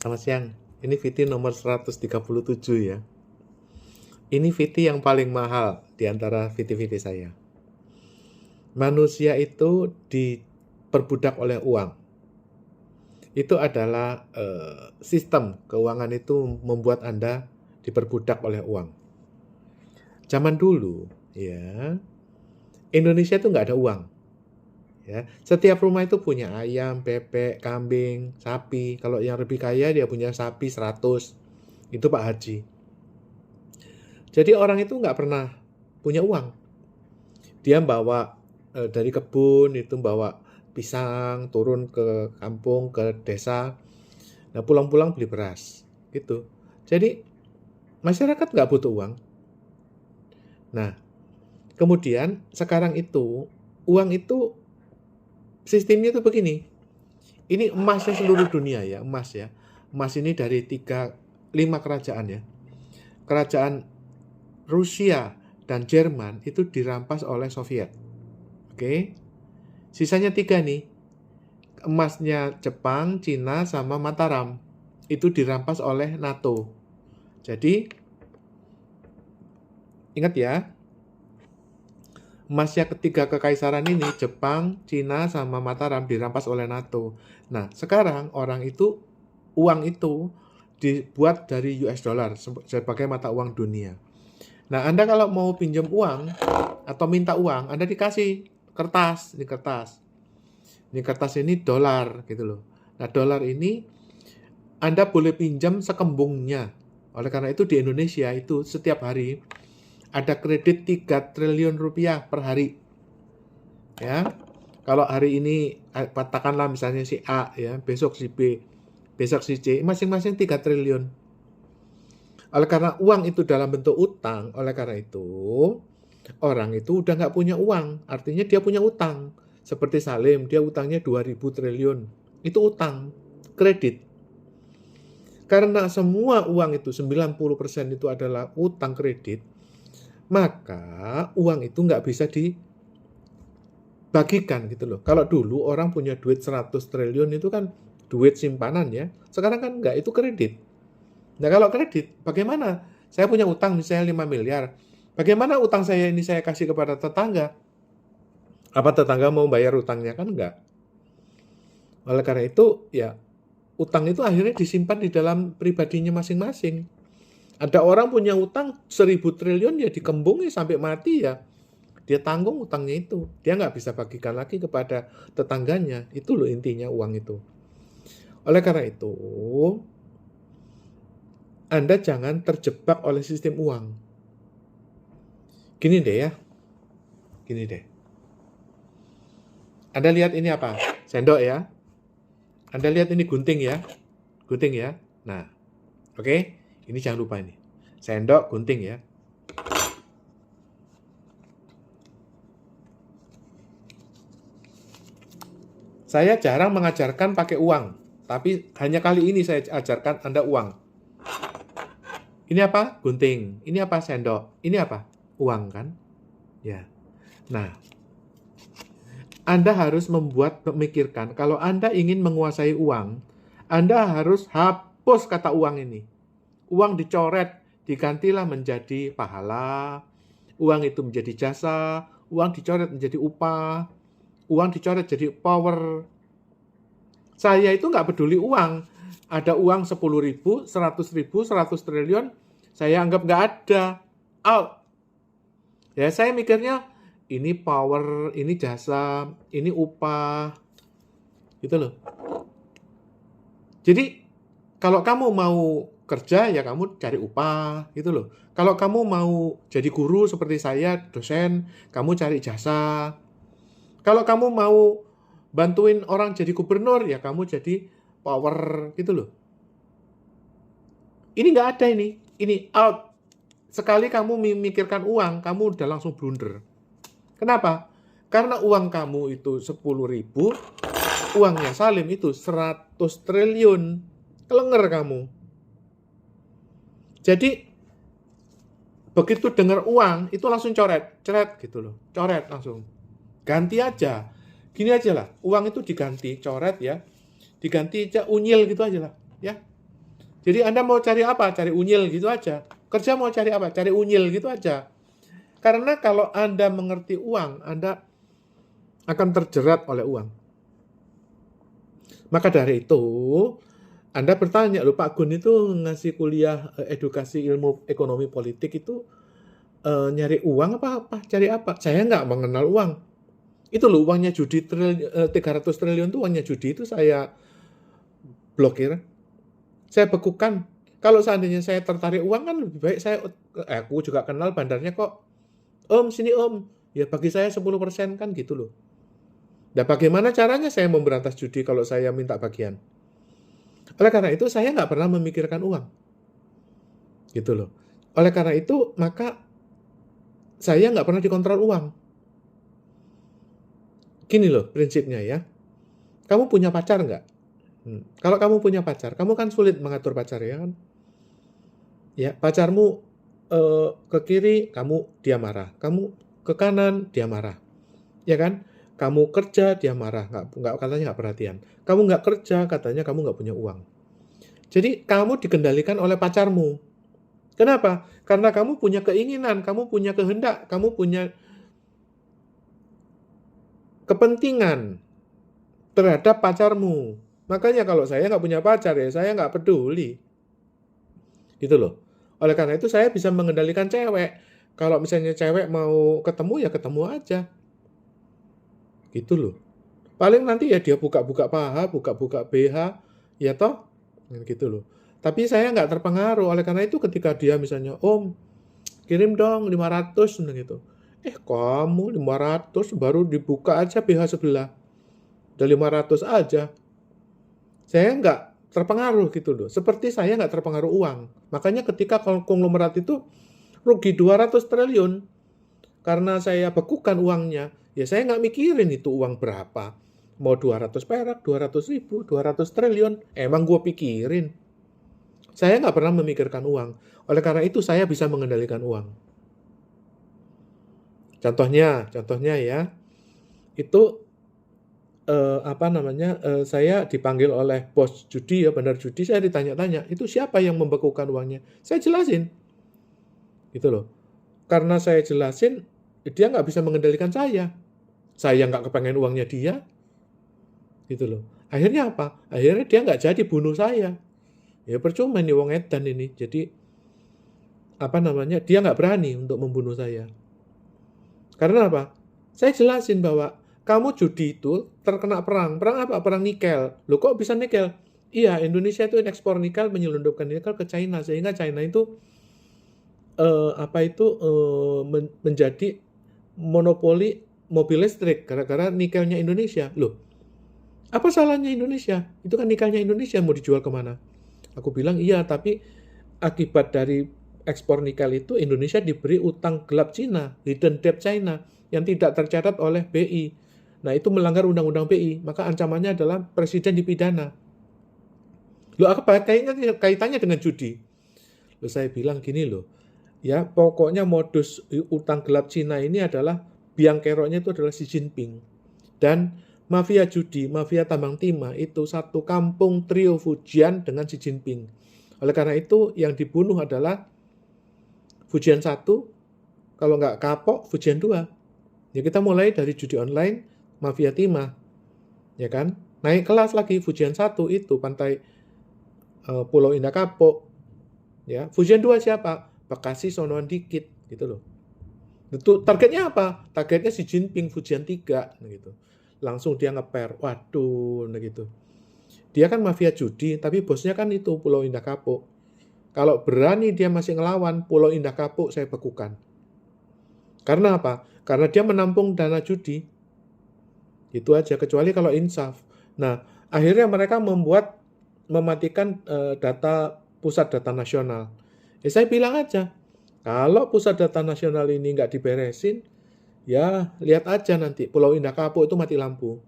Selamat siang. Ini VT nomor 137 ya. Ini VT yang paling mahal di antara VT-VT saya. Manusia itu diperbudak oleh uang. Itu adalah sistem keuangan itu membuat Anda diperbudak oleh uang. Zaman dulu, ya, Indonesia itu nggak ada uang. Ya, setiap rumah itu punya ayam, bebek, kambing, sapi. Kalau yang lebih kaya dia punya sapi 100. Itu Pak Haji. Jadi orang itu nggak pernah punya uang. Dia bawa dari kebun itu bawa pisang turun ke kampung, ke desa. Nah pulang-pulang beli beras gitu. Jadi masyarakat nggak butuh uang. Nah kemudian sekarang itu uang itu sistemnya itu begini. Ini emasnya seluruh dunia ya, emas ya. Emas ini dari 5 kerajaan ya. Kerajaan Rusia dan Jerman itu dirampas oleh Soviet. Oke. Sisanya 3 nih. Emasnya Jepang, Cina, sama Mataram. Itu dirampas oleh NATO. Jadi, ingat ya, emasnya ketiga kekaisaran ini, Jepang, Cina, sama Mataram dirampas oleh NATO. Nah, sekarang uang itu dibuat dari US dollar sebagai mata uang dunia. Nah, Anda kalau mau pinjam uang atau minta uang, Anda dikasih kertas, ini kertas. Ini kertas ini dolar gitu loh. Nah, dolar ini Anda boleh pinjam sekembungnya. Oleh karena itu di Indonesia itu setiap hari ada kredit 3 triliun rupiah per hari. Ya. Kalau hari ini katakanlah misalnya si A ya, besok si B, besok si C, masing-masing 3 triliun. Oleh karena uang itu dalam bentuk utang, oleh karena itu orang itu udah nggak punya uang, artinya dia punya utang. Seperti Salim, dia utangnya 2.000 triliun. Itu utang, kredit. Karena semua uang itu 90% itu adalah utang kredit, maka uang itu nggak bisa dibagikan gitu loh. Kalau dulu orang punya duit 100 triliun itu kan duit simpanan ya. Sekarang kan nggak, itu kredit. Nah kalau kredit, bagaimana? Saya punya utang misalnya 5 miliar. Bagaimana utang saya ini saya kasih kepada tetangga? Apa tetangga mau bayar utangnya? Kan enggak. Oleh karena itu, ya utang itu akhirnya disimpan di dalam pribadinya masing-masing. Ada orang punya utang 1.000 triliun ya dikembungi sampai mati ya. Dia tanggung utangnya itu. Dia nggak bisa bagikan lagi kepada tetangganya. Itu loh intinya uang itu. Oleh karena itu, Anda jangan terjebak oleh sistem uang. Gini deh ya. Gini deh. Anda lihat ini apa? Sendok ya. Anda lihat ini gunting ya. Gunting ya. Nah, oke. Ini jangan lupa ini. Sendok, gunting ya. Saya jarang mengajarkan pakai uang. Tapi hanya kali ini saya ajarkan Anda uang. Ini apa? Gunting. Ini apa? Sendok. Ini apa? Uang kan? Ya. Nah, Anda harus memikirkan kalau Anda ingin menguasai uang, Anda harus hapus kata uang ini. Uang dicoret, digantilah menjadi pahala, uang itu menjadi jasa, uang dicoret menjadi upah, uang dicoret jadi power. Saya itu nggak peduli uang. Ada uang 10.000, 100.000, 100 triliun, saya anggap nggak ada. Out. Ya, saya mikirnya ini power, ini jasa, ini upah. Gitu loh. Jadi, kalau kamu mau kerja, ya kamu cari upah. Gitu loh. Kalau kamu mau jadi guru seperti saya, dosen, kamu cari jasa. Kalau kamu mau bantuin orang jadi gubernur, ya kamu jadi power. Gitu loh. Ini nggak ada ini. Ini out. Sekali kamu memikirkan uang, kamu udah langsung blunder. Kenapa? Karena uang kamu itu 10.000, uangnya Salim itu 100 triliun. Kelenger kamu. Jadi, begitu dengar uang, itu langsung coret. Ceret gitu loh. Coret langsung. Ganti aja. Gini aja lah. Uang itu diganti, coret ya. Diganti aja unyil gitu aja lah. Ya. Jadi Anda mau cari apa? Cari unyil gitu aja. Kerja mau cari apa? Cari unyil gitu aja. Karena kalau Anda mengerti uang, Anda akan terjerat oleh uang. Maka dari itu, Anda bertanya, loh Pak Gun itu ngasih kuliah edukasi ilmu ekonomi politik itu nyari uang apa? Cari apa? Saya nggak mengenal uang. Itu loh uangnya judi 300 triliun itu uangnya judi itu saya blokir. Saya bekukan. Kalau seandainya saya tertarik uang kan lebih baik aku juga kenal bandarnya kok. Om, sini om. Ya bagi saya 10% kan gitu loh. Nah bagaimana caranya saya memberantas judi kalau saya minta bagian? Oleh karena itu saya nggak pernah memikirkan uang. Gitu loh. Oleh karena itu maka saya nggak pernah dikontrol uang. Gini loh prinsipnya ya. Kamu punya pacar nggak? Kalau kamu punya pacar, kamu kan sulit mengatur pacar ya kan? Ya, pacarmu ke kiri, dia marah. Kamu ke kanan, dia marah. Ya kan? Kamu kerja, dia marah. Katanya nggak perhatian. Kamu nggak kerja, katanya kamu nggak punya uang. Jadi, kamu dikendalikan oleh pacarmu. Kenapa? Karena kamu punya keinginan, kamu punya kehendak, kamu punya kepentingan terhadap pacarmu. Makanya kalau saya nggak punya pacar ya saya nggak peduli. Gitu loh. Oleh karena itu saya bisa mengendalikan cewek. Kalau misalnya cewek mau ketemu ya ketemu aja. Gitu loh. Paling nanti ya dia buka-buka paha, buka-buka BH, ya toh? Gitu loh. Tapi saya nggak terpengaruh. Oleh karena itu ketika dia misalnya, Om, kirim dong 500 gitu. Kamu 500 baru dibuka aja BH sebelah. Udah 500 aja. Saya nggak terpengaruh gitu loh. Seperti saya nggak terpengaruh uang. Makanya ketika konglomerat itu rugi 200 triliun, karena saya bekukan uangnya, ya saya nggak mikirin itu uang berapa. Mau 200 perak, 200 ribu, 200 triliun, emang gue pikirin. Saya nggak pernah memikirkan uang. Oleh karena itu saya bisa mengendalikan uang. Contohnya ya, itu saya dipanggil oleh bos judi ya, bandar judi, saya ditanya-tanya, itu siapa yang membekukan uangnya? Saya jelasin. Gitu loh. Karena saya jelasin, dia nggak bisa mengendalikan saya. Saya nggak kepengen uangnya dia. Gitu loh. Akhirnya apa? Akhirnya dia nggak jadi bunuh saya. Ya percuma nih wong edan ini. Jadi dia nggak berani untuk membunuh saya. Karena apa? Saya jelasin bahwa kamu judi itu terkena perang. Perang apa? Perang nikel. Loh kok bisa nikel? Iya, Indonesia itu ekspor nikel, menyelundupkan nikel ke China. Sehingga China itu menjadi monopoli mobil listrik gara-gara nikelnya Indonesia. Loh, apa salahnya Indonesia? Itu kan nikelnya Indonesia, mau dijual kemana? Aku bilang iya, tapi akibat dari ekspor nikel itu Indonesia diberi utang gelap Cina, hidden debt China, yang tidak tercatat oleh BI. Nah, itu melanggar undang-undang BI, maka ancamannya adalah presiden dipidana. Loh, apa kaitannya dengan judi? Loh, saya bilang gini loh, ya pokoknya modus utang gelap Cina ini adalah biang keroknya itu adalah Xi Jinping. Dan mafia judi, mafia tambang timah itu satu kampung trio Fujian dengan Xi Jinping. Oleh karena itu yang dibunuh adalah Fujian 1, kalau nggak kapok Fujian 2. Ya kita mulai dari judi online, mafia timah. Ya kan? Naik kelas lagi Fujian 1 itu pantai Pulau Indah Kapok. Ya, Fujian 2 siapa? Bekasi sonoan dikit gitu loh. Itu targetnya apa? Targetnya Xi Jinping Fujian 3 gitu. Langsung dia ngeper. Waduh, gitu. Dia kan mafia judi, tapi bosnya kan itu Pulau Indah Kapuk. Kalau berani dia masih ngelawan, Pulau Indah Kapuk saya bekukan. Karena apa? Karena dia menampung dana judi. Itu aja, kecuali kalau insaf. Nah, akhirnya mereka mematikan pusat data nasional. Ya saya bilang aja, kalau pusat data nasional ini nggak diberesin, ya lihat aja nanti Pulau Indah Kapuk itu mati lampu.